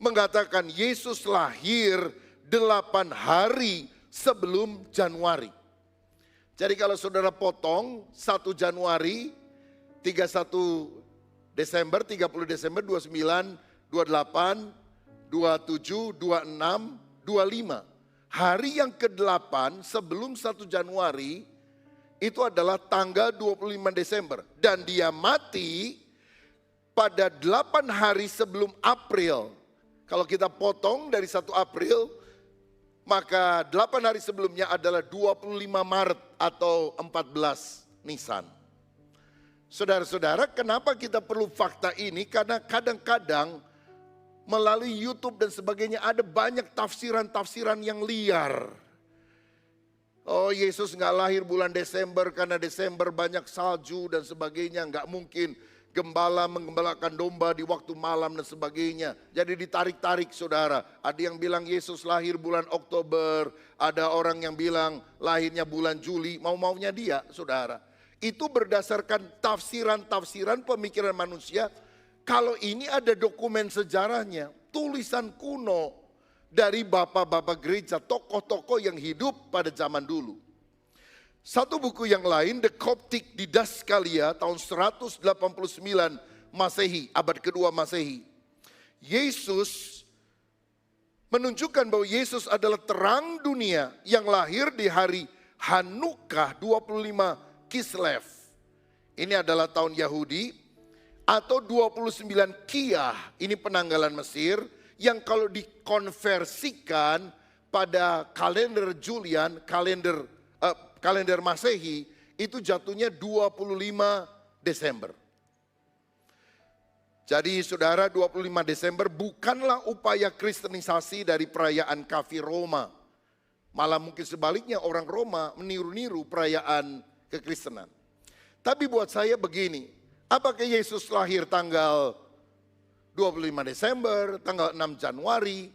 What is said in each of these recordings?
mengatakan Yesus lahir 8 hari sebelum Januari. Jadi kalau saudara potong 1 Januari, 31 Desember, 30 Desember, 29, 28, 27, 26, 25. Hari yang ke-8 sebelum 1 Januari itu adalah tanggal 25 Desember. Dan dia mati pada 8 hari sebelum April. Kalau kita potong dari 1 April, maka 8 hari sebelumnya adalah 25 Maret atau 14 Nisan. Saudara-saudara, kenapa kita perlu fakta ini? Karena kadang-kadang melalui YouTube dan sebagainya ada banyak tafsiran-tafsiran yang liar. Oh, Yesus nggak lahir bulan Desember karena Desember banyak salju dan sebagainya. Nggak mungkin gembala menggembalakan domba di waktu malam dan sebagainya. Jadi ditarik-tarik saudara. Ada yang bilang Yesus lahir bulan Oktober. Ada orang yang bilang lahirnya bulan Juli. Mau-maunya dia saudara. Itu berdasarkan tafsiran-tafsiran pemikiran manusia. Kalau ini ada dokumen sejarahnya. Tulisan kuno dari bapak-bapak gereja, tokoh-tokoh yang hidup pada zaman dulu. Satu buku yang lain, The Coptic Didaskalia tahun 189 Masehi, abad kedua Masehi. Yesus menunjukkan bahwa Yesus adalah terang dunia yang lahir di hari Hanukkah 25 Kislev. Ini adalah tahun Yahudi atau 29 Kiyah, ini penanggalan Mesir yang kalau dikonversikan pada kalender Julian, kalender Masehi itu jatuhnya 25 Desember. Jadi saudara 25 Desember bukanlah upaya kristenisasi dari perayaan kafir Roma. Malah mungkin sebaliknya orang Roma meniru-niru perayaan kekristenan. Tapi buat saya begini, apakah Yesus lahir tanggal 25 Desember, tanggal 6 Januari,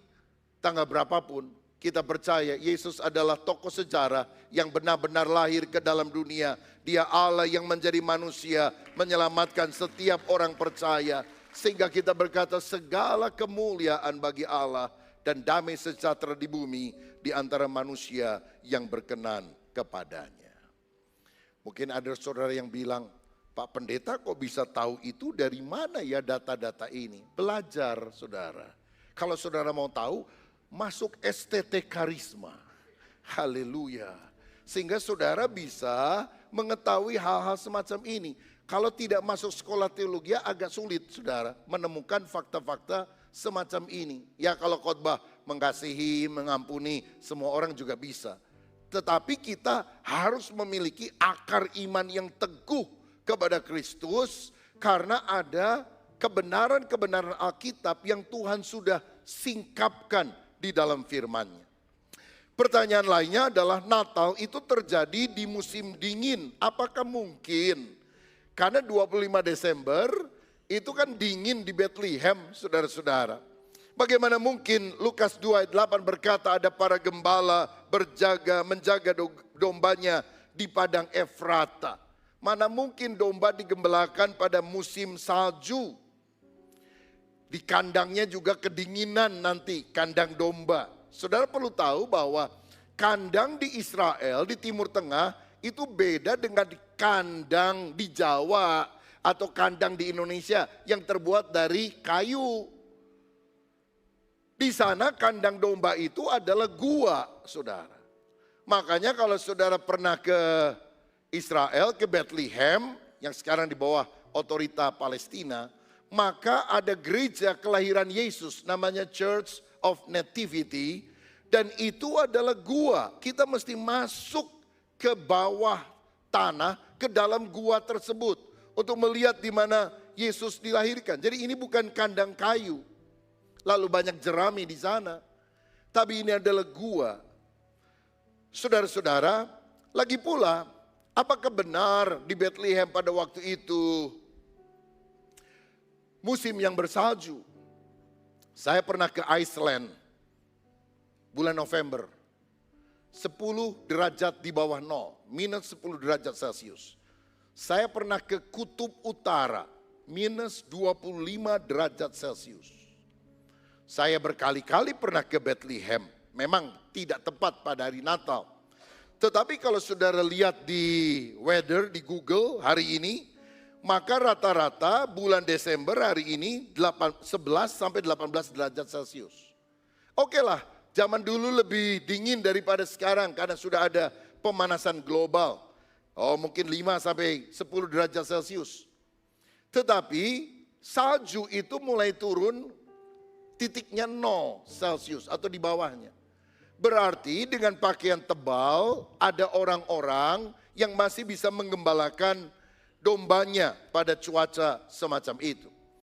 tanggal berapapun, kita percaya Yesus adalah tokoh sejarah yang benar-benar lahir ke dalam dunia. Dia Allah yang menjadi manusia, menyelamatkan setiap orang percaya. Sehingga kita berkata segala kemuliaan bagi Allah dan damai sejahtera di bumi di antara manusia yang berkenan kepadanya. Mungkin ada saudara yang bilang, Pak Pendeta kok bisa tahu itu dari mana ya data-data ini? Belajar saudara. Kalau saudara mau tahu, masuk STT Karisma. Haleluya. Sehingga saudara bisa mengetahui hal-hal semacam ini. Kalau tidak masuk sekolah teologi agak sulit saudara menemukan fakta-fakta semacam ini. Ya kalau khotbah mengasihi, mengampuni, semua orang juga bisa. Tetapi kita harus memiliki akar iman yang teguh kepada Kristus karena ada kebenaran-kebenaran Alkitab yang Tuhan sudah singkapkan di dalam firman-Nya. Pertanyaan lainnya adalah Natal itu terjadi di musim dingin. Apakah mungkin? Karena 25 Desember itu kan dingin di Bethlehem, saudara-saudara. Bagaimana mungkin Lukas 2 ayat 8 berkata ada para gembala menjaga dombanya di padang Efrata. Mana mungkin domba digembalakan pada musim salju. Di kandangnya juga kedinginan nanti, kandang domba. Saudara perlu tahu bahwa kandang di Israel, di Timur Tengah, itu beda dengan kandang di Jawa atau kandang di Indonesia yang terbuat dari kayu. Di sana kandang domba itu adalah gua, saudara. Makanya kalau saudara pernah ke Israel, ke Bethlehem, yang sekarang di bawah otorita Palestina, maka ada gereja kelahiran Yesus namanya Church of Nativity, dan itu adalah gua. Kita mesti masuk ke bawah tanah, ke dalam gua tersebut untuk melihat di mana Yesus dilahirkan. Jadi ini bukan kandang kayu, lalu banyak jerami di sana, tapi ini adalah gua. Saudara-saudara, lagi pula, apakah benar di Bethlehem pada waktu itu musim yang bersalju? Saya pernah ke Iceland bulan November. 10 derajat di bawah nol, minus 10 derajat Celcius. Saya pernah ke Kutub Utara, minus 25 derajat Celcius. Saya berkali-kali pernah ke Bethlehem. Memang tidak tepat pada hari Natal. Tetapi kalau saudara lihat di weather di Google hari ini, maka rata-rata bulan Desember hari ini 11 sampai 18 derajat Celcius. Oke lah, zaman dulu lebih dingin daripada sekarang karena sudah ada pemanasan global. Oh, mungkin 5 sampai 10 derajat Celcius. Tetapi salju itu mulai turun titiknya 0 Celcius atau di bawahnya. Berarti dengan pakaian tebal ada orang-orang yang masih bisa menggembalakan dombanya pada cuaca semacam itu.